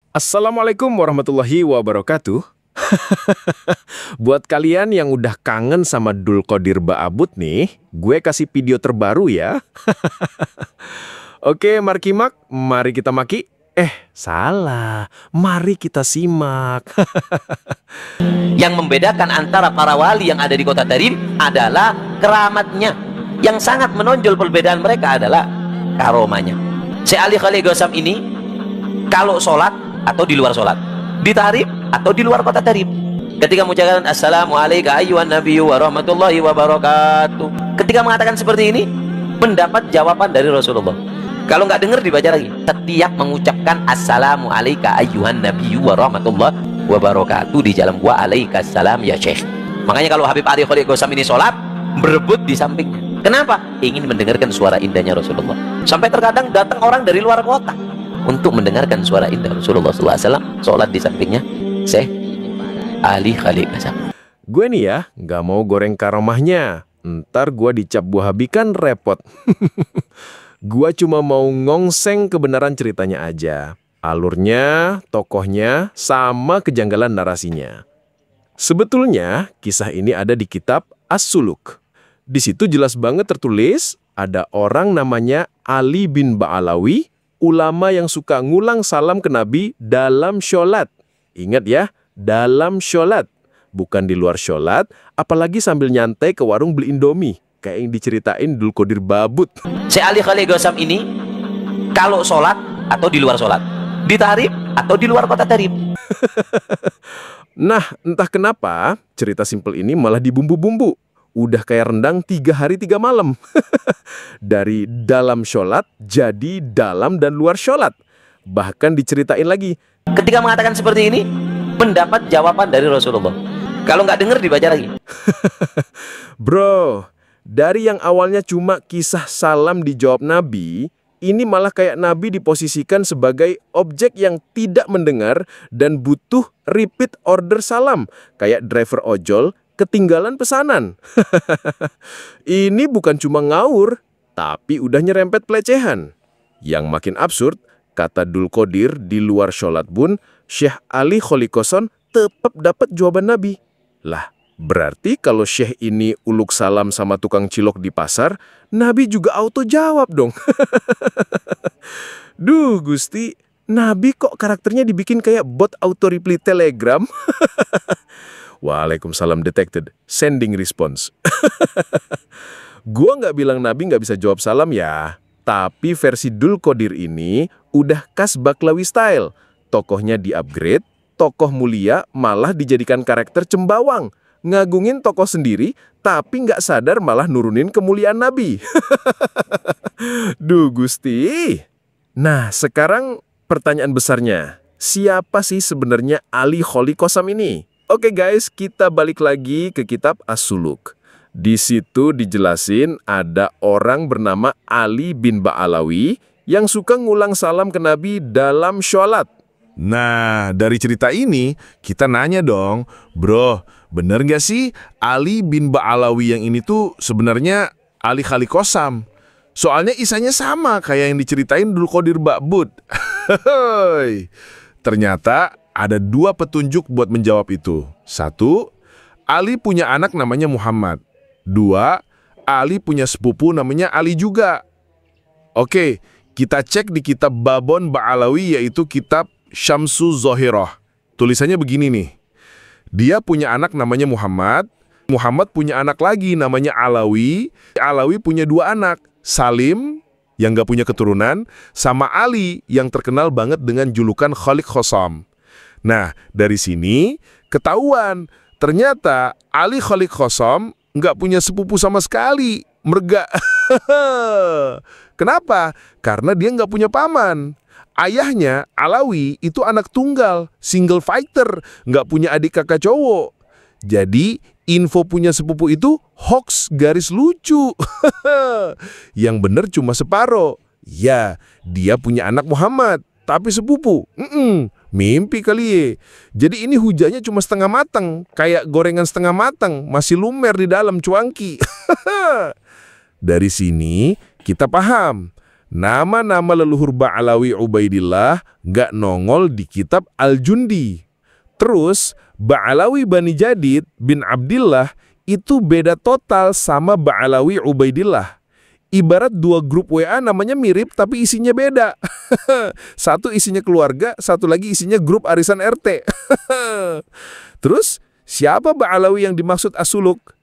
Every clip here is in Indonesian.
Assalamualaikum warahmatullahi wabarakatuh. Buat kalian yang udah kangen sama Dul Qodir Ba'abut nih, gue kasih video terbaru ya. Oke, Markimak, mari kita maki. Salah. Mari kita simak. Yang membedakan antara para wali yang ada di kota Tarim adalah keramatnya. Yang sangat menonjol perbedaan mereka adalah karomanya. Syekh Ali Khalil Ghausam ini kalau sholat atau di luar sholat, di Tarim atau di luar kota Tarim, ketika mengucapkan Assalamualaikum ayyuhan nabiyyu wa rahmatullahi wa barakatuh, ketika mengatakan seperti ini mendapat jawaban dari Rasulullah. Kalau nggak dengar dibaca lagi, setiap mengucapkan Assalamualaikum ayyuhan nabiyyu wa rahmatullahi wa barakatuh di jalan gua alaikassalam ya Syekh. Makanya kalau Habib Ali Khalil Ghausam ini sholat, berebut di sampingnya. Kenapa? Ingin mendengarkan suara indahnya Rasulullah. Sampai terkadang datang orang dari luar kota untuk mendengarkan suara indah Rasulullah SAW, sholat di sampingnya Syekh Ali Khalil Ghausam. Gue nih ya, nggak mau goreng karomahnya. Ntar gue dicap Wahabi kan repot. Gua cuma mau ngongseng kebenaran ceritanya aja. Alurnya, tokohnya, sama kejanggalan narasinya. Sebetulnya, kisah ini ada di kitab As-Suluk. Di situ jelas banget tertulis, ada orang namanya Ali bin Ba'alawi, ulama yang suka ngulang salam ke Nabi dalam sholat. Ingat ya, dalam sholat. Bukan di luar sholat, apalagi sambil nyantai ke warung beli Indomie. Kayak yang diceritain Dul Qodir Ba'abut. Syekh Ali Khalil Ghausam ini kalau sholat atau di luar sholat, di Tarim atau di luar kota Tarim. Nah, entah kenapa cerita simpel ini malah dibumbu-bumbu. Udah kayak rendang 3 hari 3 malam. Dari dalam sholat jadi dalam dan luar sholat. Bahkan diceritain lagi, ketika mengatakan seperti ini mendapat jawaban dari Rasulullah. Kalau nggak dengar dibaca lagi. Bro, dari yang awalnya cuma kisah salam dijawab Nabi, ini malah kayak Nabi diposisikan sebagai objek yang tidak mendengar dan butuh repeat order salam. Kayak driver ojol ketinggalan pesanan. Ini bukan cuma ngawur, tapi udah nyerempet pelecehan. Yang makin absurd, kata Dul Qodir di luar sholat pun, Syekh Ali Khalil Ghausam tetap dapat jawaban Nabi. Lah, berarti kalau Syekh ini uluk salam sama tukang cilok di pasar, Nabi juga auto jawab dong. Duh Gusti, Nabi kok karakternya dibikin kayak bot auto reply telegram? Waalaikumsalam detected, sending response. Gua nggak bilang Nabi nggak bisa jawab salam ya, tapi versi Dul Qodir ini udah khas Baklawi style. Tokohnya di-upgrade, tokoh mulia malah dijadikan karakter cembawang. Ngagungin tokoh sendiri, tapi nggak sadar malah nurunin kemuliaan Nabi. Duh Gusti. Nah, sekarang pertanyaan besarnya, siapa sih sebenarnya Ali Khalil Ghausam ini? Oke guys, kita balik lagi ke kitab As-Suluk. Di situ dijelasin ada orang bernama Ali bin Ba'alawi yang suka ngulang salam ke Nabi dalam sholat. Nah, dari cerita ini, kita nanya dong, bro, bener nggak sih Ali bin Ba'alawi yang ini tuh sebenarnya Ali Khalil Ghausam? Soalnya isanya sama kayak yang diceritain Dul Qodir Ba'abut. Ternyata ada 2 petunjuk buat menjawab itu. 1, Ali punya anak namanya Muhammad. 2, Ali punya sepupu namanya Ali juga. Oke, kita cek di kitab Babon Ba'alawi, yaitu kitab Syamsu Zohiroh. Tulisannya begini nih. Dia punya anak namanya Muhammad. Muhammad punya anak lagi namanya Alawi. Alawi punya 2 anak. Salim yang gak punya keturunan, sama Ali yang terkenal banget dengan julukan Khalil Ghausam. Nah, dari sini ketahuan ternyata Ali Khalil Ghausam nggak punya sepupu sama sekali. Merga. Kenapa? Karena dia nggak punya paman. Ayahnya, Alawi, itu anak tunggal, single fighter, nggak punya adik kakak cowok. Jadi, info punya sepupu itu hoax garis lucu. Yang bener cuma separoh. Ya, dia punya anak Muhammad, tapi sepupu. Mimpi kali ya. Jadi ini hujannya cuma setengah matang, kayak gorengan setengah matang, masih lumer di dalam cuangki. Dari sini kita paham, nama-nama leluhur Ba'alawi Ubaidillah nggak nongol di kitab Al-Jundi. Terus, Ba'alawi Bani Jadid bin Abdillah itu beda total sama Ba'alawi Ubaidillah. Ibarat dua grup WA namanya mirip tapi isinya beda. Satu isinya keluarga, satu lagi isinya grup arisan RT. Terus, siapa Ba'alawi yang dimaksud As-Suluk?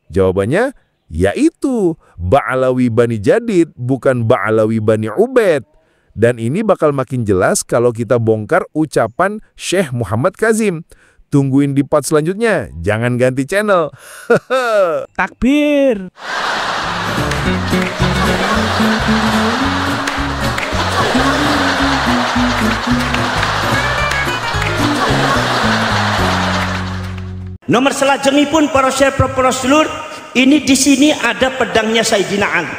Jawabannya, yaitu Ba'alawi Bani Jadid, bukan Ba'alawi Bani Ubaid. Dan ini bakal makin jelas kalau kita bongkar ucapan Syekh Muhammad Kazim. Tungguin di part selanjutnya, jangan ganti channel. Takbir. Nomor selajengipun para syekh para sedulur, ini di sini ada pedangnya Sayyidina Ali.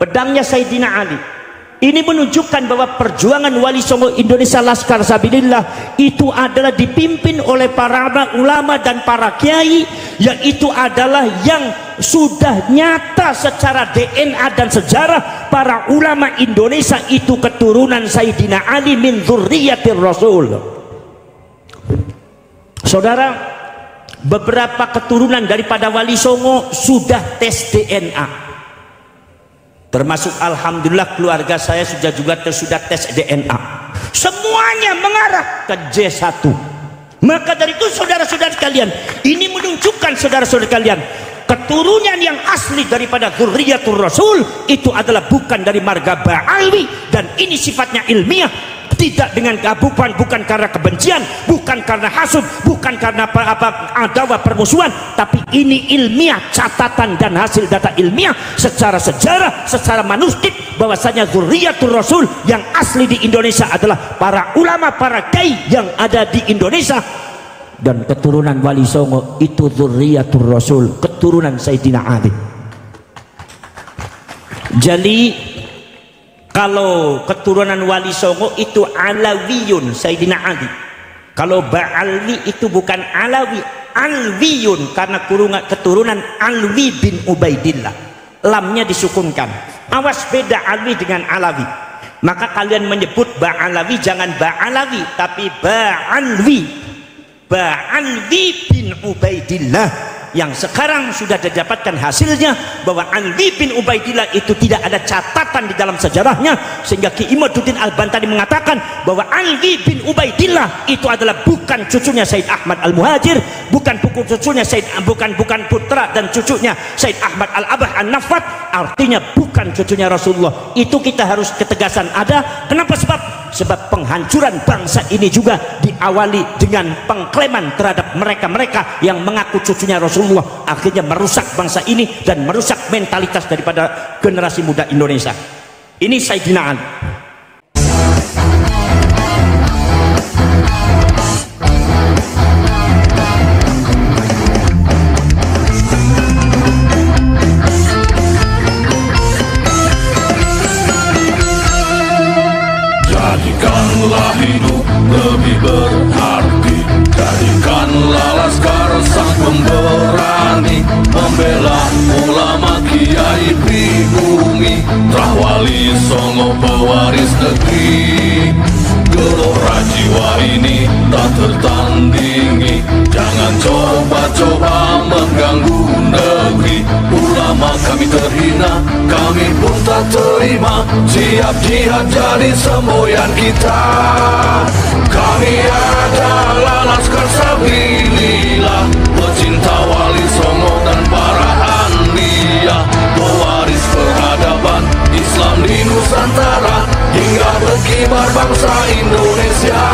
Pedangnya Sayyidina Ali. Ini menunjukkan bahwa perjuangan Wali Songo Indonesia Laskar Sabilillah itu adalah dipimpin oleh para ulama dan para kiai, yaitu adalah yang sudah nyata secara DNA dan sejarah para ulama Indonesia itu keturunan Sayyidina Ali min dzurriyyatir Rasul. Saudara, beberapa keturunan daripada Wali Songo sudah tes DNA. Termasuk alhamdulillah keluarga saya sudah tes DNA. Semuanya mengarah ke J1. Maka dari itu saudara-saudara kalian, ini menunjukkan saudara-saudara kalian, keturunan yang asli daripada dzurriyyatur Rasul itu adalah bukan dari marga Ba'alwi, dan ini sifatnya ilmiah. Tidak dengan bukan karena kebencian, bukan karena hasud, bukan karena adawa permusuhan, tapi ini ilmiah, catatan dan hasil data ilmiah secara sejarah, secara manuskrip, bahwasanya dzurriyyatur Rasul yang asli di Indonesia adalah para ulama, para kiai yang ada di Indonesia. Dan keturunan Wali Songo itu dzurriyyatur Rasul, keturunan Sayyidina Ali. Jadi kalau keturunan Wali Songo itu Alawiyun Sayyidina Ali. Kalau Ba'alwi itu bukan Alawi, Alwiyun, karena keturunan Alwi bin Ubaidillah. Lamnya disukunkan. Awas beda Alwi dengan Alawi. Maka kalian menyebut Ba'alawi jangan Ba'alawi, tapi Ba'alwi. Ba'alwi bin Ubaidillah. Yang sekarang sudah didapatkan hasilnya bahwa Alwi bin Ubaidillah itu tidak ada catatan di dalam sejarahnya, sehingga Ki Imaduddin Al-Bantani mengatakan bahwa Alwi bin Ubaidillah itu adalah bukan cucunya Said Ahmad Al-Muhajir, bukan cucunya bukan putra dan cucunya Said Ahmad Al-Abah An-Nafat, artinya bukan cucunya Rasulullah. Itu kita harus ketegasan ada. Kenapa? Sebab penghancuran bangsa ini juga diawali dengan pengklaman terhadap mereka-mereka yang mengaku cucunya Rasulullah, akhirnya merusak bangsa ini dan merusak mentalitas daripada generasi muda Indonesia. Ini Sayyidina Ali. Jadikanlah hidup lebih berarti, jadikanlah laskar sang pemberani, membela ulama kiai pribumi, Wali Songo pewaris negeri. Gelora jiwa ini tak tertandingi, jangan coba-coba mengganggu negeri. Ulama kami terhina, kami pun tak terima, siap jihad jadi semboyan kita. Kami adalah Laskar Sabilillah, pecinta Wali Songo dan para anbiya, pewaris peradaban Islam di Nusantara hingga berkibar bangsa Indonesia.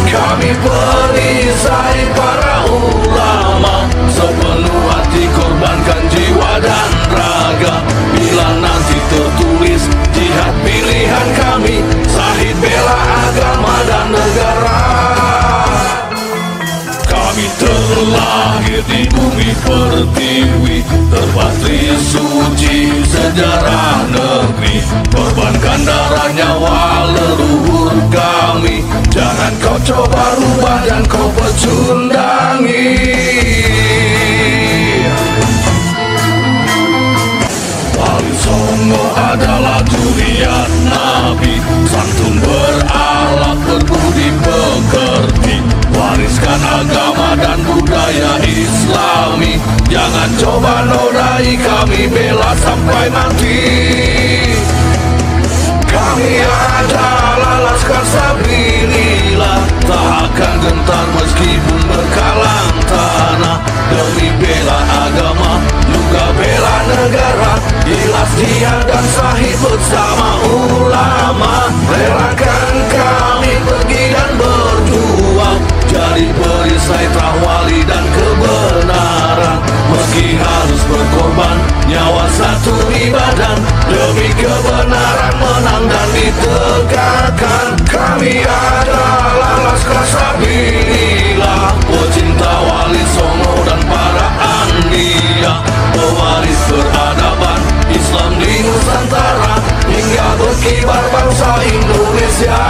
Kami perisai para ulama, sepenuh hati korbankan jiwa dan raga. Bila nanti tertulis jihad pilihan kami, Syahid bela agama dan negara. Kami terlahir di bumi pertiwi, terpatri suci sejarah negeri, korbankan darah nyawa leluhur kami. Jangan kau coba rubah dan kau pecundangi. Wali Songo adalah sampai mati. Kami adalah Laskar Sabilillah, tak akan gentar meskipun berkalang tanah. Demi bela agama, juga bela negara, ikhlas jihad dan sahih bersama ulama. Relakan kami pergi dan berjuang, jadi perisai trawali dan kebenaran. Meski harus berkorban nyawa satu ibadah, demi kebenaran menang dan ditegakkan. Kami adalah Laskar Sabilillah, pecinta Wali Songo dan para anbiya, pewaris peradaban Islam di Nusantara, hingga berkibar bangsa Indonesia.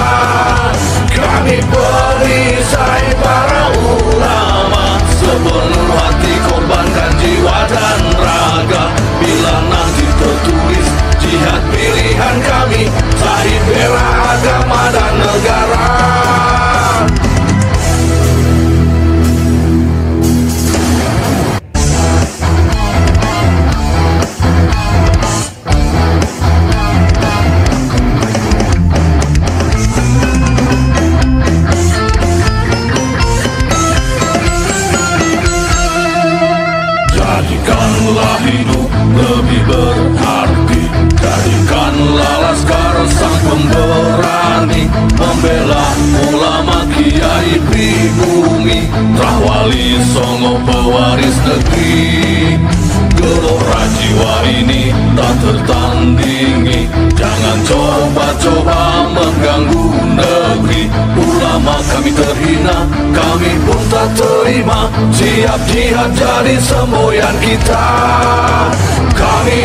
Kami perisai para ulama, sepenuh hati korbankan jiwa dan raga. Bila nanti tertulis jihad pilihan kami, sahih bela agama dan negara. Jadikanlah hidup lebih berarti, jadikanlah Laskar sang pemberani, membela ulama kiai pribumi, Trawali Songo pewaris negeri. Gelora jiwa ini tak tertandingi, jangan coba-coba mengganggu negeri. Ulama kami terhina, kami pun tak terima, siap jihad jadi semboyan kita. Kami